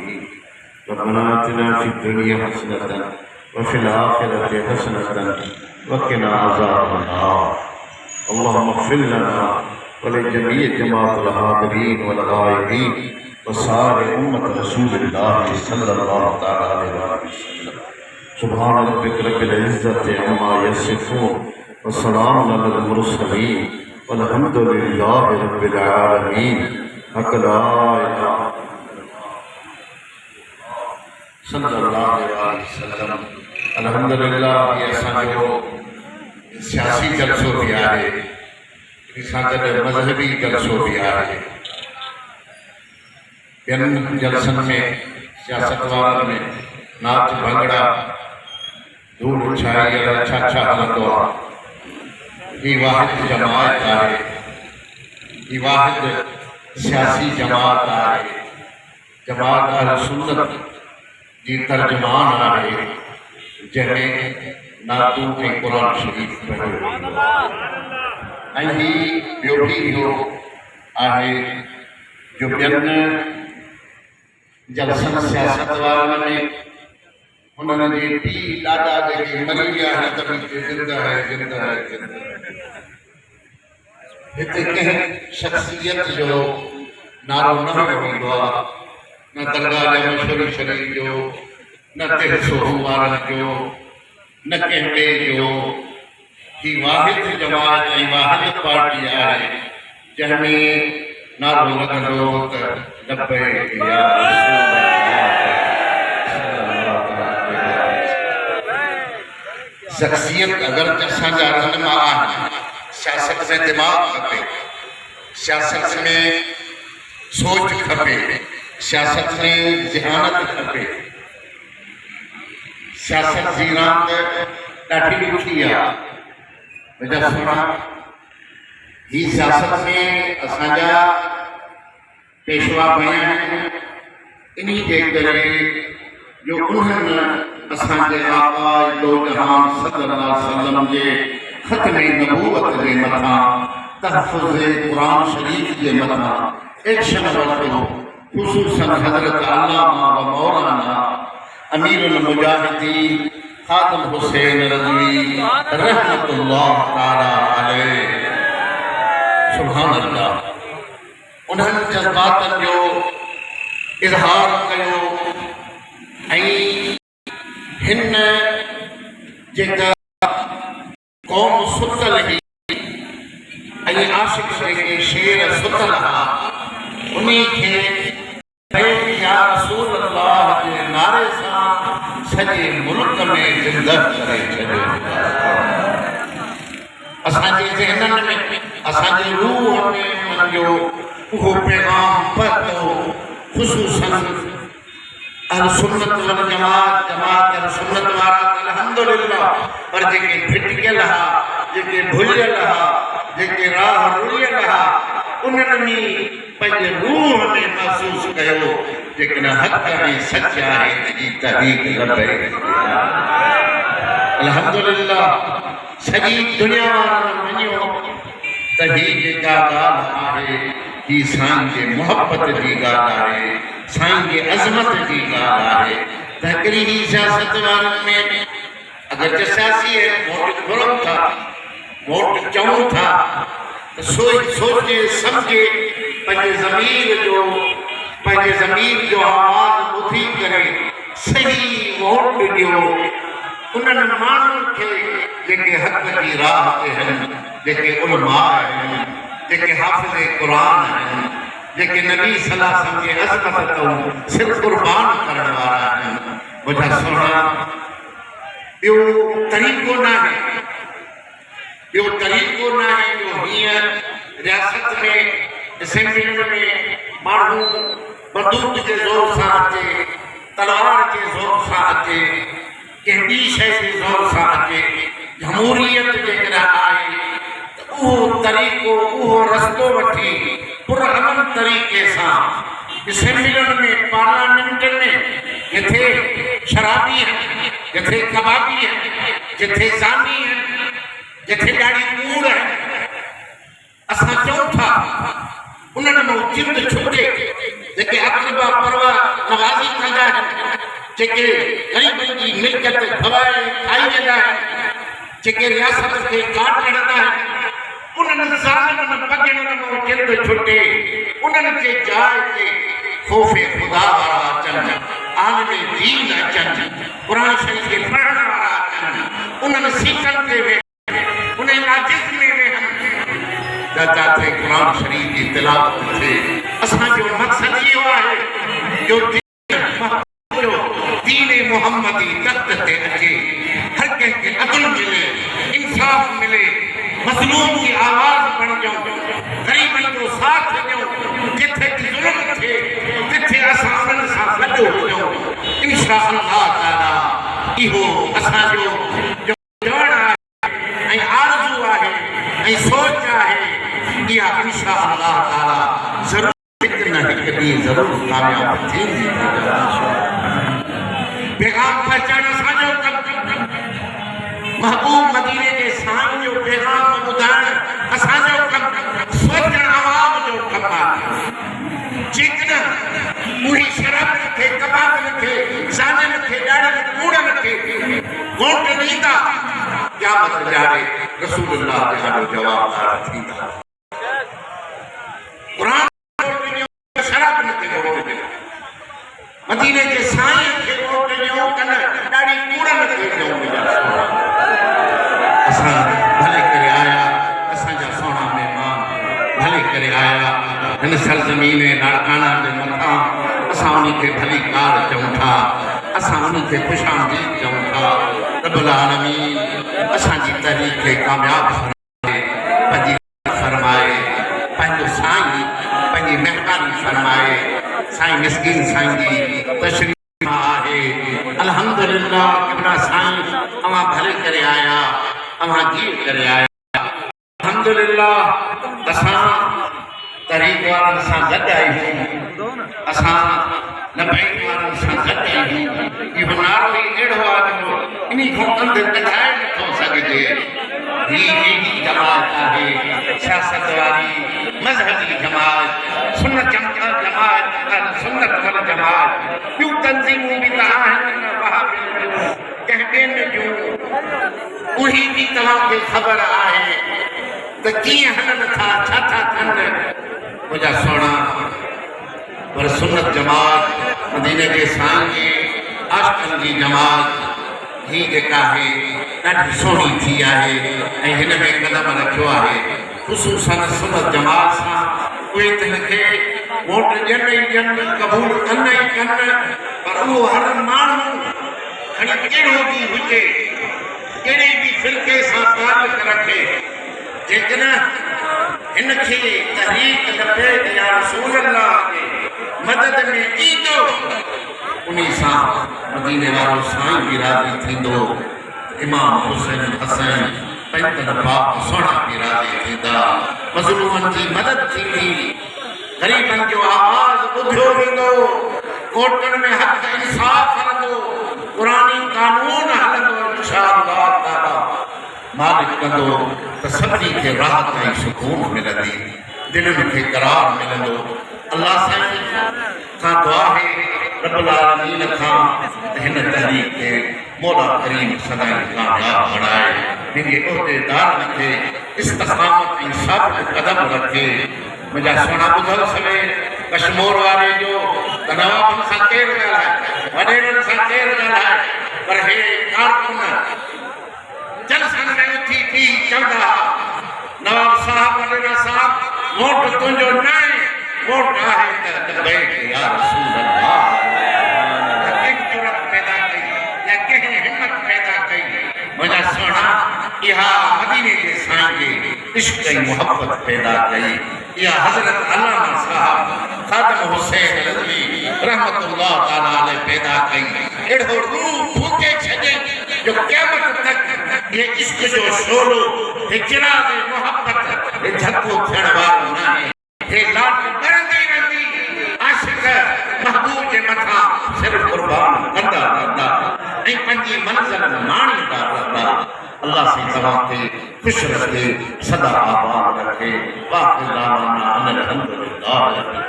आमीन। रब्बना आतिना फिद दुनिया हसनतन व फिल आखिरति हसनतन व क़िना अज़ाबन्नार। अल्लाहुम्मा इग़फिर लना व लिजमीइ जमाअतिल हाज़िरीन वल गाइबीन व सारि उम्मत रसूलिल्लाह सल्लल्लाहु तआला अलैहि वसल्लम। सुब्हान रब्बिका रब्बिल इज़्ज़ति अम्मा यसिफून व सलामुन अलल मुरसलीन वल्हम्दुलिल्लाहि रब्बिल आलमीन। हक़ ला इलाहा सल्लल्लाहु अलैहि वसल्लम। अल्हम्दुलिल्लाह ये असांजो सियासी जलसो भी आहे, सां गॾु मज़हबी जलसो भी आहे। ॿियनि जलसनि में सियासत वारनि में नाच भंगड़ा धूड़ छाई अलाए छा छा हलंदो आहे। ही वाहिद जमात आहे, ही वाहिद सियासी जमात आहे। जमात अहल सुन्नत जी तर्जुमान आहे, जंहिंमें नातू ऐं क़ुरान शरीफ़ पढ़ियो वेंदो आहे। ऐं ही ॿियो बि इहो आहे जो ॿियनि जलसनि सियासत वारनि में उन्हनि जे पीउ ॾाॾा जेके मरी विया आहिनि त बि ज़िंदा है ज़िंदा है ज़िंदा है। हिते कंहिं शख़्सियत जो नालो न वेंदो आहे, न दरगाह जे मशहूर शरीफ़ जो, न तिरसो वारनि जो, न कंहिं ॿिए जो। ही वाहिद जमात ऐं वाहिद पार्टी आहे जंहिंमें नारो लॻंदो त लब्बैक या शख़्सियत अगरि त असांजा रहनुमा आहिनि। सियासत में दिमाग़ खपे, सियासत में सोच खपे, सियासत में ज़हानत खपे। सियासत जी रांदि ॾाढी ॾुखी आहे। मुंहिंजा सुहिणा, ही सियासत में असांजा पेशवा बणिया आहिनि इन्ही जे करे जो उन्हनि असांजे आका दो जहान सल्लल्लाहु अलैहि वसल्लम जे ख़त्मे नबूवत जे मथां, तहफ़्फ़ुज़ क़ुरान शरीफ़ जे मथां एक्शन वरितो। ख़ुसूसन हज़रत अल्लामा व मौलाना अमीरुल मुजाहिदीन ख़ादिम हुसैन रज़वी रहमतुल्लाह ताला अलैह। सुभान अल्लाह। उन्हनि जज़्बातनि जो इज़हार कयो ऐं हिन जेका क़ौम सुतल हुई ऐं आशिक़ जेके शेर सुतल हुआ उन खे या रसूल अल्लाह जे नारे सां सॼे मुल्क में ज़िंदा करे छॾियो। असांजे ज़हननि में, असांजे रूह में उन्हनि जो उहो पैगाम पहुतो। ख़ुसूसन अहल सुन्नत वल जमात, जमात अहल सुन्नत वारा अल्हम्दुलिल्लाह, पर जेके भिटकियल हुआ, जेके भुलियल हुआ, जेके राह रुलियल हुआ, उन्हनि पंहिंजे रूह में महसूस कयो जेकॾहिं हक़ में सच आहे त ही तहरीक लब्बैक। अल्हम्दुलिल्लाह सॼी दुनिया वारनि मञियो त ही जेका ॻाल्हि आहे ही साईं जे मुहबत जी ॻाल्हि आहे, साईं जे अज़मत जी ॻाल्हि आहे। त हिकिड़ी ही सियासत वारनि में अगरि सियासी वोट घुरऊं था, वोट चऊं था त सोचे सम्झे पंहिंजे ज़मीर जो आवाज़ ॿुधी करे सही वोट ॾियो उन्हनि माण्हुनि खे जेके हक़ जी राह ते आहिनि, जेके उलमा आहिनि, जेके हाफ़िज़ क़ुरान आहिनि, जेके नबी सल्लल्लाहु अलैहि वसल्लम जे अज़मत तऊं सिर क़ुर्बान करण वारा आहिनि। मुंहिंजा सुहिणा, ॿियो तरीक़ो न आहे जो हीअं रियासत में असेंबलियुनि में माण्हू बंदूक जे ज़ोर सां अचे, तलवार जे ज़ोर सां अचे, कंहिं ॿी शइ जे ज़ोर सां अचे। जमहूरियत जेकॾहिं आहे त उहो तरीक़ो, उहो रस्तो वठी पुरअमन तरीक़े सां असेंबलियुनि में, पार्लियामेंटनि में जिथे शराबी आहिनि, जिथे कबाबी आहिनि, जिथे ज़ानी आहिनि, जिथे ॾाढी कूड़ आहे, असां चऊं था उन्हनि में जिंद छुटे जेके अक़रबा परवा नवाज़ी था जेके ग़रीबनि जी मिल्कियत खवाए खाई वेंदा आहिनि, जेके रियासत खे काट लड़ंदा आहिनि, उन्हनि ज़ालिमनि पगड़नि मां जिंद छुटे, उन्हनि जे जाइ ते ख़ौफ़े ख़ुदा वारा अचनि, आलिम दीन अचनि, क़ुर शरीफ़ खे पढ़ण वारा अचनि, उन्हनि सीटनि ते वेहनि, उन नाजिज़ में वेहनि, जिथे क़ुर शरीफ़ जी तिलावत थिए। असांजो मक़सदु इहो आहे जो दीन मुहम्मदी तख़्त ते अचे, हर कंहिंखे अदल मिले, इंसाफ़ मिले, मज़लूम की आवाज़ बणिजूं, ग़रीबनि जो साथ ॾियूं, जिथे बि ज़ुल्म थिए तिथे असां उन्हनि सां गॾु हुजूं। इंशाअल्लाह ताला इहो असांजो जो चवणु आहे ऐं आरज़ू आहे ऐं सोच आहे, इहा इंशाअल्लाह ताला ज़रूरु हिकु न हिकु ॾींहुं ज़रूरु कामयाब थींदी। पैगाम पहुचाइण असांजो कमु, महबूब मदीने जे साईं जो पैगाम ॿुधाइण असांजो कमु, सोचण आवाम जो कमु आहे। जेकॾहिं उही शराब खे, कबाब खे, ज़ालिम खे, ॾाढनि कूड़नि खे वोट ॾींदा, क़यामत ॾियारे रसूलुल्लाह जे ॾाढो जवाबदार थींदा। क़ुर शराब खे वोट ॾियो, मदीने जे साईं खे वोट ॾियो, कन ॾाढी कूड़नि खे ॾियो। असां भले करे आया, असांजा सोना महिमान भले करे आया हिन सरज़मीन लाड़काना जे मथां, असां उन खे भली कार चऊं था, असां उन खे ख़ुशामदीद चऊं था। रब्बुल आलमीन असांजी तहरीक खे कामयाब फरमाए, पंहिंजो साईं पंहिंजी महिरबानी फरमाए। साईं मिस्कीन साईं जी तशरीफ़ आहे। अल्हम्दुलिल्लाह किबला साईं अवां भले करे आया, अवां जीअं करे आया। अल्हम्दुलिल्लाह असां तहरीक वारनि सां गॾु आहियूं, असां लबैक वारनि सां गॾु आहियूं। इहो नारो ई अहिड़ो आहे जो इन खां अंदरि कढाए नथो सघिजे। हीअ अहिड़ी जमात आहे, सियासत वारी, मज़हबी जमात, सुन्नत जमात, सुन्नत वल जमात। ॿियूं तंज़ीमूं बि त आहिनि, कंहिं ॿियनि जूं, उही बि तव्हांखे ख़बर आहे त कीअं हलनि था, छा था कनि मुंहिंजा सोना। पर सुन्नत जमात, मदीने जे साईं जे आशिक़नि जी जमात, ही जेका आहे ॾाढी सुहिणी थी आहे ऐं हिन में क़दम रखियो आहे। ख़ुशूसन सुन्नत जमात सां उहे त हिनखे वोट ॾियनि ई ॾियनि, क़बूल कनि ई कनि, पर उहो हर माण्हू खणी कहिड़ो बि हुजे, कहिड़े बि फ़िरक़े सां तालुक रखे, जेकॾहिं हिनखे तहरीक लबैक या रसूलुल्लाह जे मदद में ईंदो, उन सां मदीने वारो साईं बि राज़ी थींदो, इमाम हुसैन हसन पंहिंजनि पाक सोना बि राज़ी थींदा, मज़लूमनि जी मदद थींदी, ग़रीबनि जो आवाज़ ॿुधियो वेंदो, कोर्टनि में हक़ इंसाफ़ हलंदो, क़ुरानी कानून हलंदो। इंशाअल्लाह ताला मालिक कंदो त सभिनी खे राहत ऐं सुकून मिलंदी, दिलनि खे करार मिलंदो। अल्लाह साईं खां दुआ आहे रब्बुल आलमीन खां हिन तहरीक खे मौला करीम सदाईं कामयाब बणाए, हिनजे उहिदेदारनि खे इस्तिक़ामत ऐं साबित क़दम रखे। मुंहिंजा सोना ॿुधो सभे कश्मीर वारे जो त नवाबनि सां केरु ॻाल्हाए, वॾेरनि सां केरु ॻाल्हाए, पर हे कारकुन जलसनि में उथी पी चवंदा, नवाब साहब, वॾेरा साहब, वोट तुंहिंजो न आहे, वोट आहे त लबैक या रसूल अल्लाह। कंहिं जुरत पैदा कई या कंहिं हिम्मत पैदा कई, मुंहिंजा सोना इहा मदीने जे साईं जे इश्क़ ऐं मुहबत पैदा कई। इहा हज़रत अल्लामा साहब ख़ादिम हुसैन रज़वी रहमतुल्लाह ताला अलैह पैदा कई। अहिड़ो रूह फूके छॾे जो क़यामत तक ये इश्क़ जो शोलो, हे चिराग मुहबत, हे झको थियण वारो न आहे। हे लाट ॿरंदी रहंदी, आशिक़ महबूब जे मथां सिर्फ़ क़ुर्बान कंदा रहंदा ऐं पंहिंजी मंज़िल माणींदा रहंदा। अल्लाह से तव्हांखे ख़ुशि रखे, सदा आबाद रखे। वाक़िअ दावाना अनिल हम्दुलिल्लाह।